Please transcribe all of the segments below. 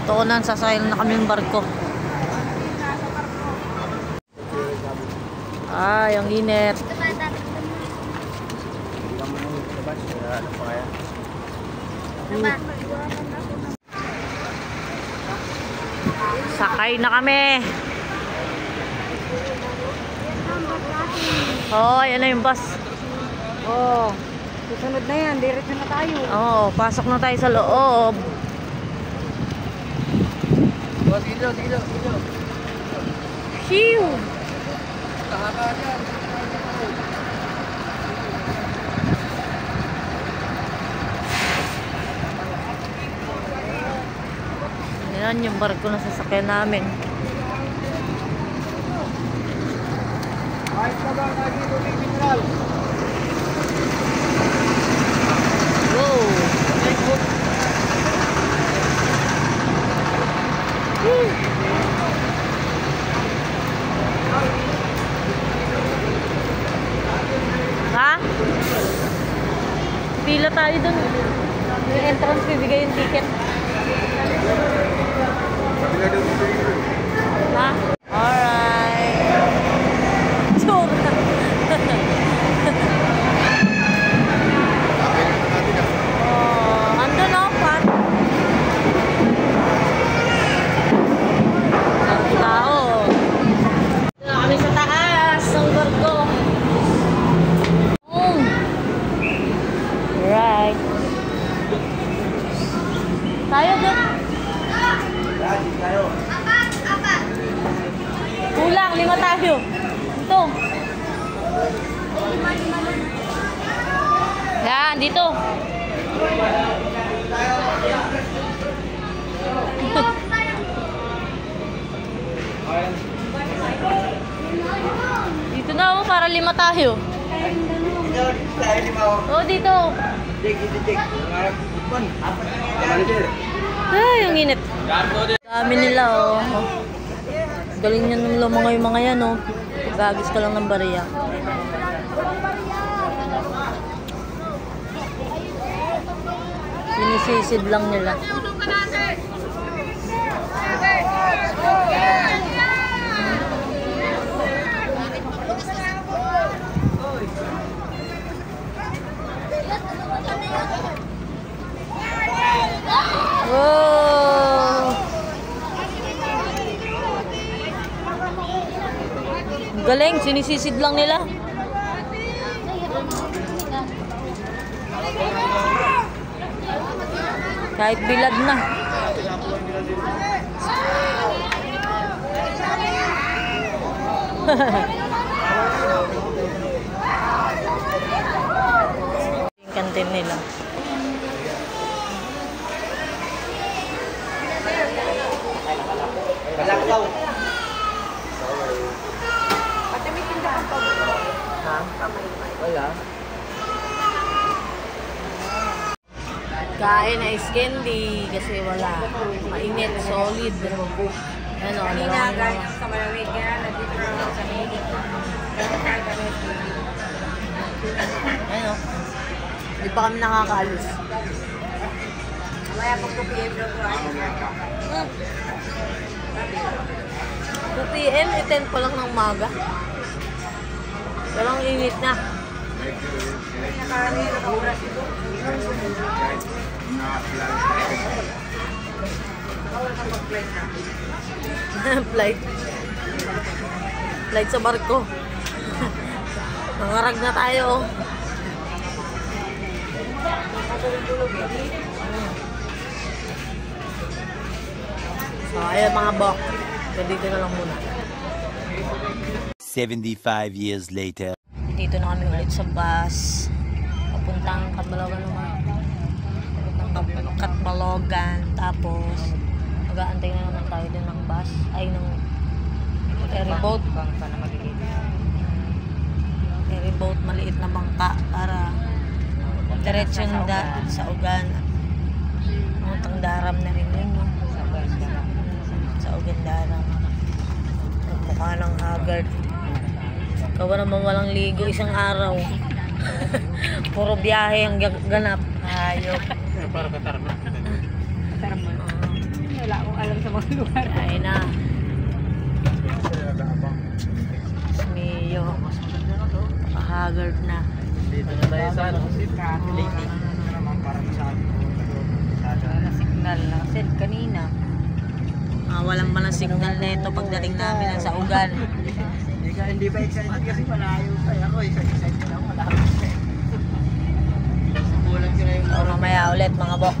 Tuunan, sasakyan na kami ng barko. Ay, ang init. Sakay na kami. Oh, yan na yung bus. Oh, susunod na yan. Diretso na tayo. Oh, pasok na tayo sa loob. Dilo. Phew! Yan yung barko na sasakyan namin. Wow! Ha? Pila tayo dun. Yung entrance, bibigay yung ticket. Ha? Alright. Joke. Oh, andun o, Pat. Ang tao. Dito na kami sa taas ng barko. Right. Tayo dun. Kulang, 5 tayo. Ito. Yan, dito. Dito na ako, para 5 tayo. Oh, dito. Ay, yung init. Dami nila, oh. Galing yan ng mga yan, oh. Gagis ka lang ng bariya. Sinisisid lang nila. Wow! Galing, sinisisid lang nila. Kahit bilad na. Yung kantin nila. Balakaw. Pati may tindahan pa. Ha? Wala. Kain na ice candy kasi wala. Mainit, solid. Ano, Galing sa malamig yan. Nandito na sa higit. Ano? Hindi pa kami nakakaalis. Mamaya pag 2 PM na ito. 2 PM, 10 pa lang ng umaga. Pero ang init na. Naka-oras ito. Flight. Flight sa barko. Nangarag na tayo. So, ayun mga bok. Dito na lang muna. 75 years later. Dito na kami ulit sa bus. Papuntang Catbalogan naman. Papuntang Catbalogan. Tapos, mag-aantay na naman tayo din ng bus. Ay, ng ferryboat. Ferryboat, maliit na bangka para diretsyon sa Ugan. Puntang Daram na rin yun. Sa Ugan Daram. Mukha ng haggard. Kawa naman walang ligo isang araw. Puro biyahe ang ganap. Ayok. Para katarman. Katarman. Wala akong alam sa mga lugar. Ay na. Mio. Haggard na. Dito na tayo sa ano? Lady. Wala signal na. Send kanina. Walang malang signal na ito pagdating namin ng Saugan. Hindi ba excited kasi malayo pa ako. Excited ako malayo. Bulan ko na yung So, mamaya ulit mga bok.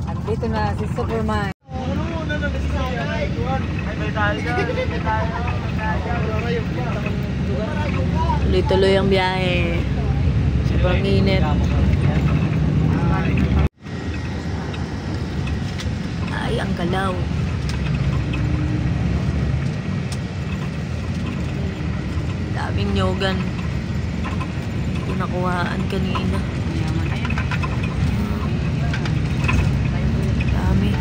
Andito na si Superman. ano muna na kasi tayo. May tayo dyan. May tayo. Tuloy-tuloy ang biyahe. Sobrang init. Ay, ang galaw. Daming nyogan. Pinakuhaan kanina. Dami.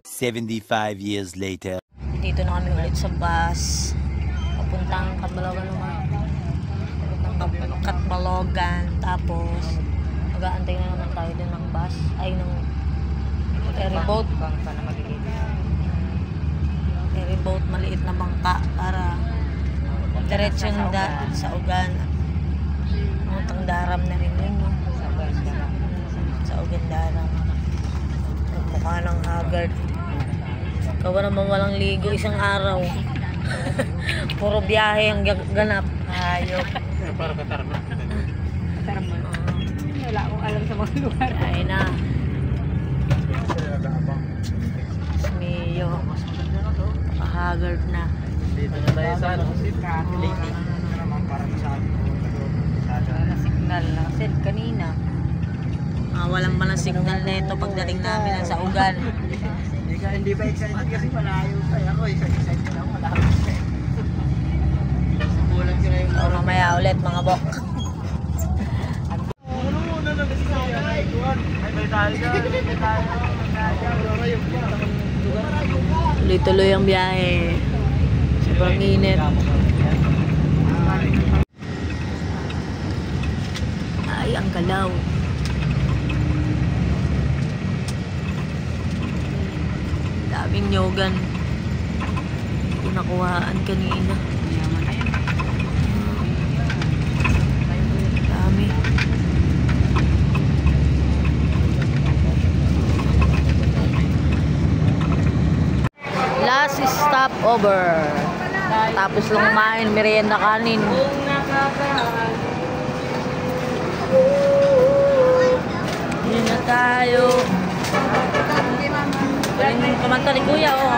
"75 years later." Dito na kami ulit sa bus. Papuntang Catbalogan naman. Papuntang Catbalogan. Tapos, mag-aantay na naman tayo din ng bus. Ay, ng ferryboat. Bangka na magiging. Ferryboat, maliit na bangka para diretso sa Ugan. Muntang daram na rin yun, no? Sa Ugan daram. Mukha ng haggard. Kawa naman walang ligo isang araw. Puro biyahe ang ganap. Hayop. Para katarma. Tarman. Wala akong alam sa mga lugar. Ay na. Mio. Haggard na. Dito na tayo sa ano? Lady. Wala signal na. Send kanina. Walang malang signal na ito pagdating namin ng Saugan. Hindi ba excited kasi malayo pa ako. Excited ako malayo. Bulan ko na yung So, mamaya ulit mga bok. ano muna na kasi tayo. May tayo dyan. May tayo. Tuloy-tuloy ang biyahe. Sobrang init. Ay, ang galaw. Daming nyogan. Pinakuhaan kanina. Dami. Last stop over. Tapos lang kumain, merienda kanin. Hindi na tayo. Galing kumanta ni Kuya, oh.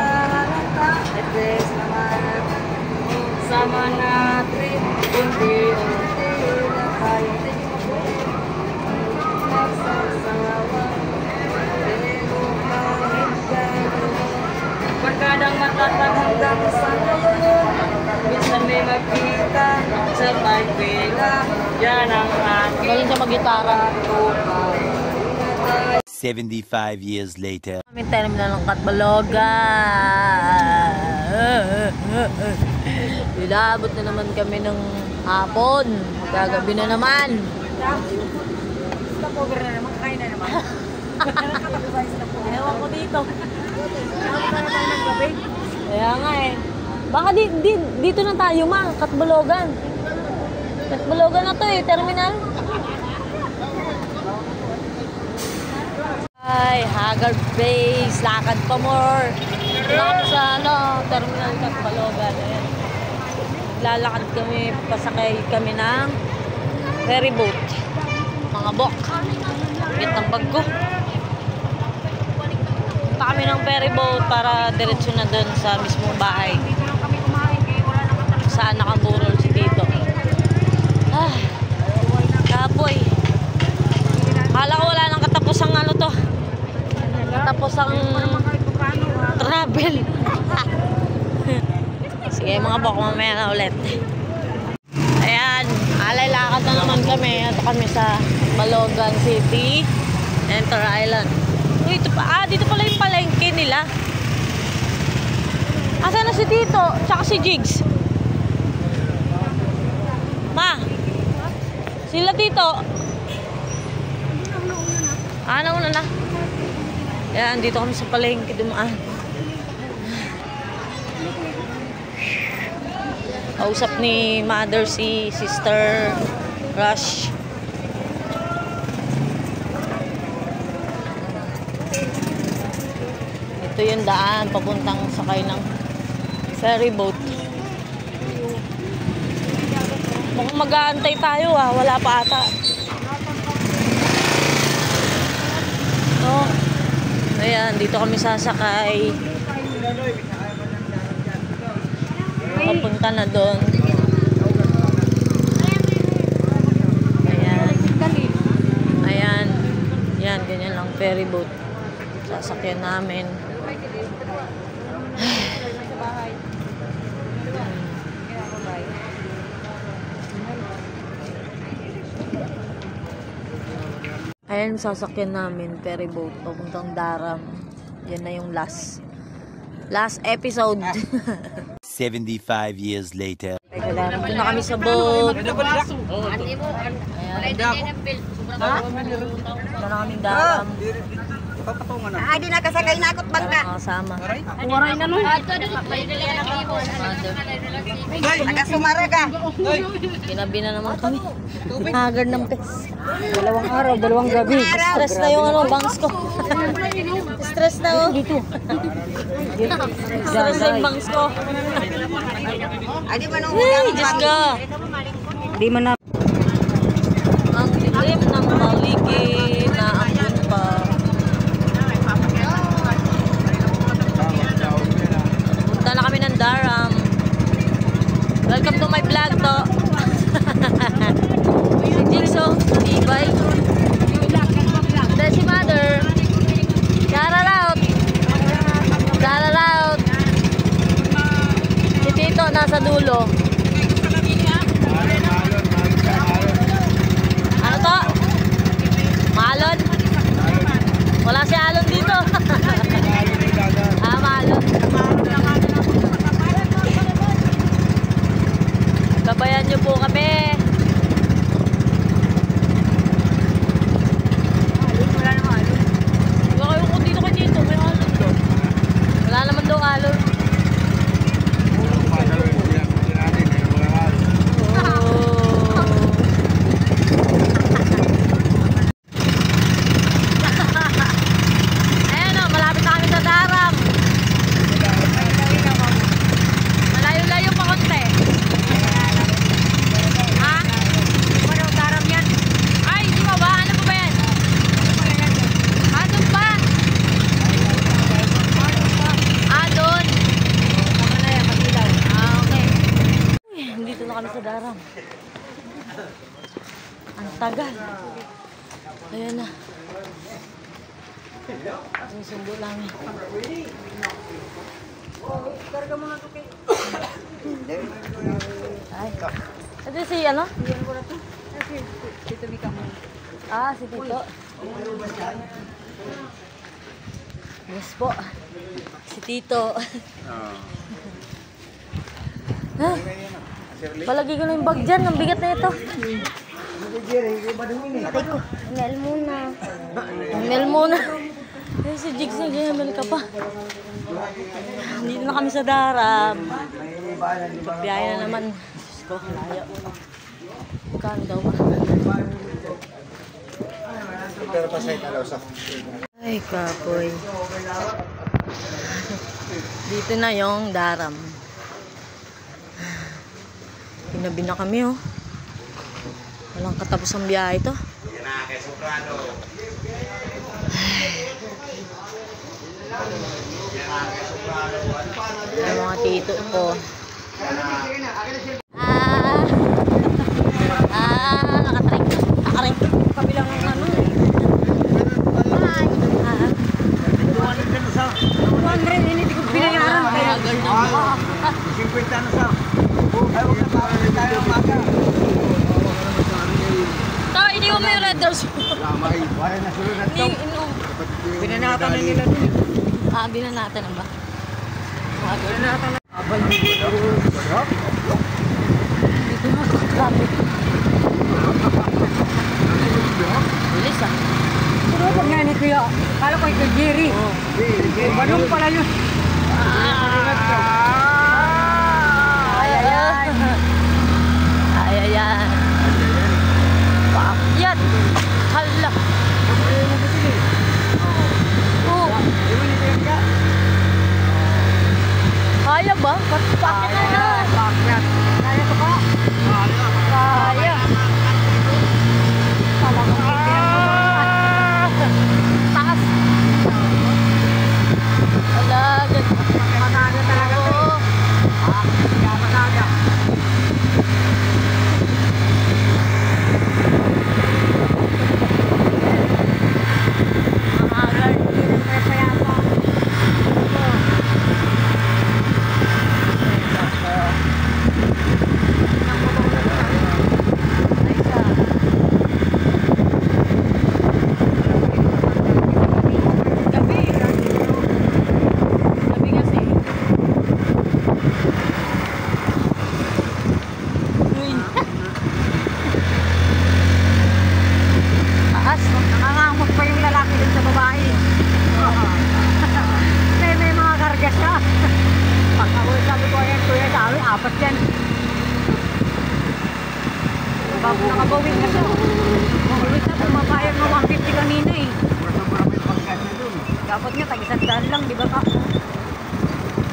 Sama natin. Unti-unti na tayo. Pagkadang matatanggang sa ngayon, minsan may magkita sa pagpila. Yan ang aking Galing siya mag-gitara. 75 years later. Kami terminal ng Catbalogan. Ilabot na naman kami ng hapon. Magagabi na naman. Stop over na naman, kain na naman. Ewan ko dito. Nakakita na tayo ng gabi. Kaya nga eh. Baka dito na tayo ma, Catbalogan. Catbalogan na to eh, terminal. Ay, Haggard Base, lakad pa more. Tapos sa terminal Catbalogan. Ayan. Lalakad kami, pasakay kami ng ferryboat. Mga bok. Bit ng bag ko. Punta kami ng ferryboat para diretso na dun sa mismong bahay. Saan nakaburol si Tito. Kapoy. Kala ko wala nang katapusang ano to. Katapusang travel. Sige mga bok, mamaya na ulit. Ayan, alay lakad na naman kami. Ito kami sa Balogan City, Enter Island. Uy, dito pala yung palengke nila. Asan na si Tito? Tsaka si Jigs? Ma, si Sila dito. Nauna na. Yan, dito kami sa palengke dumaan. Kausap ni mother si Sister Rush. Ito yung daan papuntang sakay ng ferry boat. Mukhang mag-aantay tayo wala pa ata. So, ayan, dito kami sasakay. Papunta na doon. Ayan. Ayan. Yan, ganyan lang ferry boat. Sasakyan namin. Ayan, sasakyan namin ferry boat papuntang Daram. Yan na yung last episode. 75 years later. Teka lang, ito na kami sa boat. Ayan. Ito na kaming Daram. Di nakasakay na ako't bangka. Kasama. Waray na nun. Nagasumara ka. Ginabi na naman kami. Haggard ng pes. 2 araw, 2 gabi. Stress na yung bangs ko. Stress na dito. Stress na yung bangs ko. Di ba nung Diyos ka. Di man na. Ang dilim ng paligid na ambon pa. Punta na kami ng Daram. Welcome to my vlog to. Si Jigsaw, Ibay. Then si Mother. Daralaut. Si Tito nasa dulo. Ano to? Malon? Wala si Alon dito. Malon. Gabayan niyo po kami. Wala naman alon. Wala kayo kung dito dito. May alon doon. Wala naman daw alon. Ayan o, malapit na kami sa Daram. Malayo-layo pa konti. Ha? Ano, Daram yan? Ay, di ba ba? Ano ba yan? Doon pa? Doon. Okay. Dito na kami sa Daram. Ang tagal. Ayan na. Susubo lang eh. Ay. Ito si ano? Dito mi ka mo. Si Tito. Yes po. Si Tito. Palagi ko na yung bag dyan. Ang bigat na ito. Patay ko. Mel muna. Si Jigs na ganyan. Ka pa. Dito na kami sa Daram. Pagbiyahe na naman. Diyos ko, layo. Bukan daw ba? Ay, kapoy. Dito na yung Daram. Pinabi na kami Walang katapos ang biyahe ito. Ay, mga tito ko. Nakatrek. Kabilang ang ano. 200, hindi ko pinayaran. Haggard na. 50 na sa. Ay, huwag ka tayo umaga. Hindi ko may red doors. Lamay. Wala na sunod na ito. Binanatan na nila din. Binanatan na ba? Binanatan na. Abay mo na. Dito na ako. Grabe. Balong pala yun. Ayan. Ayan. Paakyat. Hala. Oh. Kaya ba? Paakyat na. Paakyat. Kaya to ka? Kaya. Taas. Wala. Mataga talaga to eh. Kaya mataga. Mahagal. Payapa. Sabi kasi. Uy. Taas. Nangangamot pa yung lalaki dun sa babae. May mga karga siya. Pagkawal sabi ko, ayan kuya, sabi, 4 yan. Bago nakabawin na siya. Maulit na, pumapayag ng 150 kanina eh. Dapat nga, tag-100 lang, di ba ka?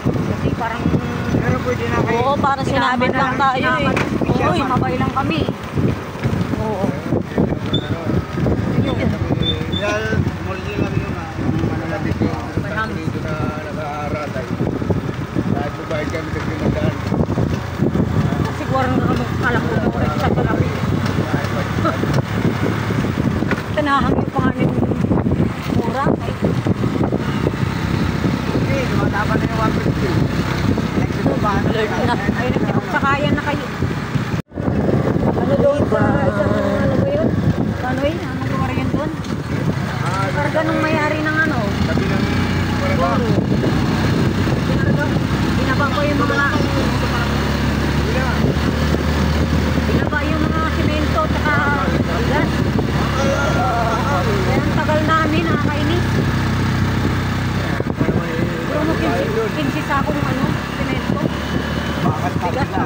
Kasi parang... Pero pwede na kayo. Oo, para sinabit lang tayo eh. Uy, mabay lang kami. Oo. Kasi warang kalang ko na sa therapy. Tanahan yung panganin mura. Hindi, lumalaban na yung 150. Ay, nagsakayan na kayo. Ano doon sa ano ba yun? Ano yun? Ano lugar yun doon? Karga nung mayari ng ano? Boro. Binaba ko yung mga binaba yung mga simento tsaka gas. Kaya ang tagal namin, nakakainis. Pero mo 15 sakong ano, simento. Bigas na.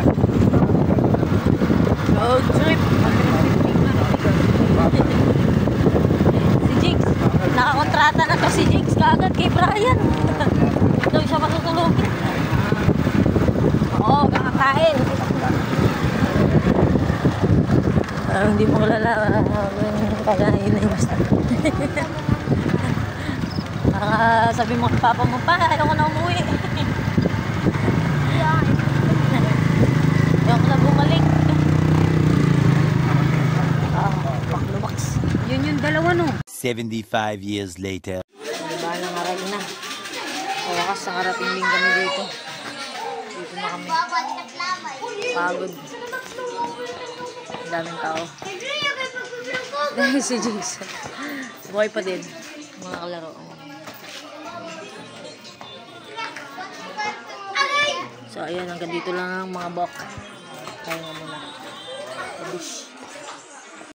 Road trip. Si Jigs. Nakakontrata na to si Jigs kagad kay Brian. Doon siya matutulogin. Oo, kakakain. Hindi mo kalala kakain na yung basta. Sabi mo kay Papa mo, pa, ayaw ko na umuwi. Ayaw ko na bumalik. Paklubaks. Yun yung dalawa no. 75 years later. Diba, nangaral na. O, wakas nakarating din kami dito. Dito na kami. Pagod. Ang daming tao. Dahil si Jason. Buhay pa din. Mga kalaro. So, ayan. Hanggang dito lang ang mga bok. Kaya nga muna. Abush.